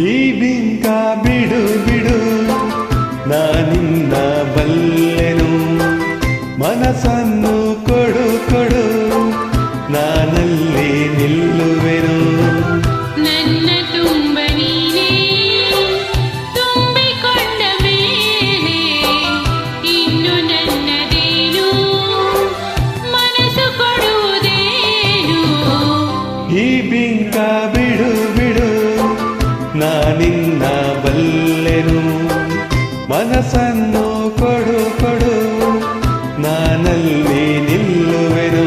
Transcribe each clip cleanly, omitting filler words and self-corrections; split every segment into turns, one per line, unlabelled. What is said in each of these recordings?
ಈ ಬಿಂಕ ಬಿಡು ಬಿಡು ನಾನಿನ್ನ ಬಲ್ಲೆನು ಮನಸ್ಸನ್ನು ಕೊಡು ಕೊಡು ನಾನಲ್ಲಿ ನಿಲ್ಲುವೆನು
ನನ್ನ ತುಂಬ ನೀನೇ ತುಂಬಿಕೊಂಡ ಮೇಲೆ ಇನ್ನು ನನ್ನದೇನು ಮನಸ್ಸು ಕೊಡುವುದೇನು
ಈ ಬಿಂಕ ಬಿಡು ಬಿಡು ನಾನಿನ್ನ ಬಲ್ಲೆನು ಮನಸ್ಸನ್ನು ಕೊಡು ಕೊಡು ನಾನಲ್ಲಿ ನಿಲ್ಲುವೆನು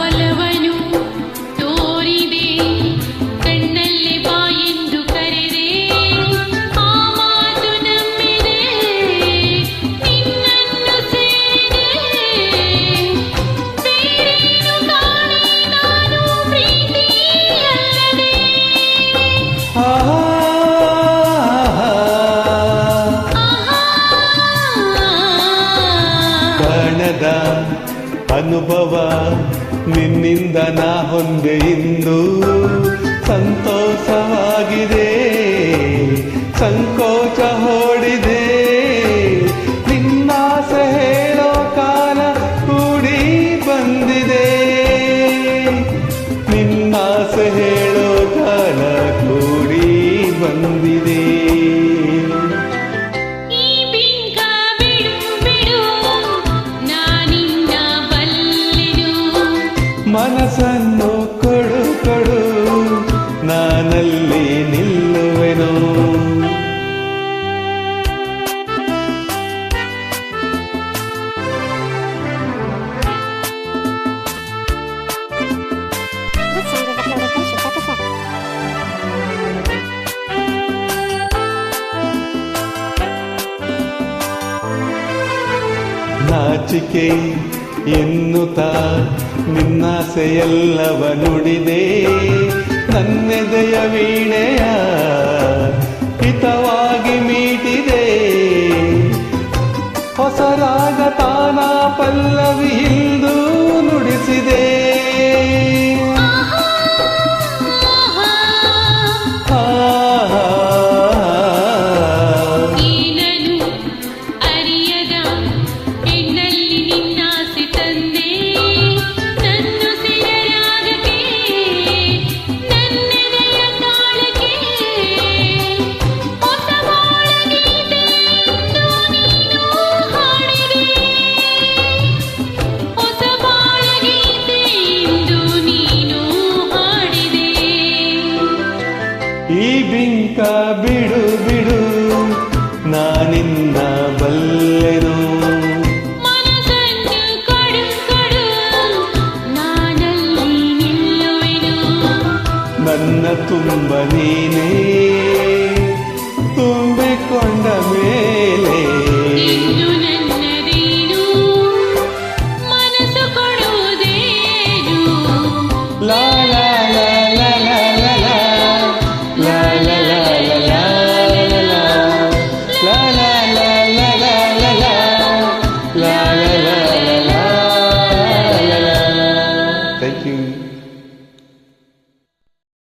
ಒಲವನು ತೋರಿದೆ ಕಣ್ಣಲ್ಲಿ ಬಾಯೆಂದು ಕರೆದೆ ಆ ಮಾತು ನಂಬಿದೆ ನಿನ್ನನ್ನು ಸೇರಿದೆ ಬೇರೇನು ಕಾಣೆ ನಾನು ಪ್ರೀತಿಯಲ್ಲದೆ
ಕಾಣದ ಅನುಭವ ನಿನ್ನಿಂದ ನಾ ಹೊಂದೆ ಇಂದು ಸಂತೋಷವಾಗಿದೆ ಸಂಕೋಚ ಓಡಿದೆ ನಿನ್ನಾಸೆ ಹೇಳೋ ಕಾಲ ಕೂಡಿ ಬಂದಿದೆ ನಿನ್ನಾಸೆ ಹೇಳೋ ಕಾಲ ಕೂಡಿ ಬಂದಿದೆ
ಈ ಬಿಂಕ ಬಿಡು ಬಿಡು ನಾನಿನ್ನ ಬಲ್ಲೆನು
ಮನಸ್ಸನ್ನು ಕೊಡು ಕೊಡು ನಾನಲ್ಲಿ ನಿಲ್ಲುವೆನು ನಾಚಿಕೆ ಎನ್ನುತ್ತಾ ನಿನ್ನಾಸೆಯಲ್ಲವ ನುಡಿದೆ ನನ್ನೆದೆಯ ವೀಣೆಯ ಹಿತವಾಗಿ ಮೀಟಿದೆ ಹೊಸ ರಾಗ ತಾನ ಪಲ್ಲವಿ ಇಂದು ನುಡಿಸಿದೆ
ಏನನು ಅರಿಯದ ಹೆಣ್ಣಲ್ಲಿ ನಿನ್ನಾಸೆ ತಂದೆ ನನ್ನ ಸಿರರಾಗಕ್ಕೆ ನನ್ನೆದೆಯ ತಾಳಕ್ಕೆ ಹೊಸ ಬಾಳ ಗೀತೆಯನ್ನು ನೀನು ಹಾಡಿದೆ ಹೊಸ ಬಾಳ ಗೀತೆಯಿಂದ ನೀನು ಹಾಡಿದೆ
ಈ ಬಿಂಕ ಬಿಡು ಬಿಡು ನಾನಿನ್ನ ಬಲ್ಲೆನು
ಮನಸ್ಸನ್ನು ಕೊಡು ಕೊಡು ನಾನಲ್ಲಿ ನಿಲ್ಲುವೆನು
ನನ್ನ ತುಂಬ ನೀನೇ ತುಂಬಿಕೊಂಡ ಮೇಲೆ
ಇನ್ನು ನನ್ನದೇನು ಮನಸ್ಸು ಕೊಡುವುದೇನು
ಲಾ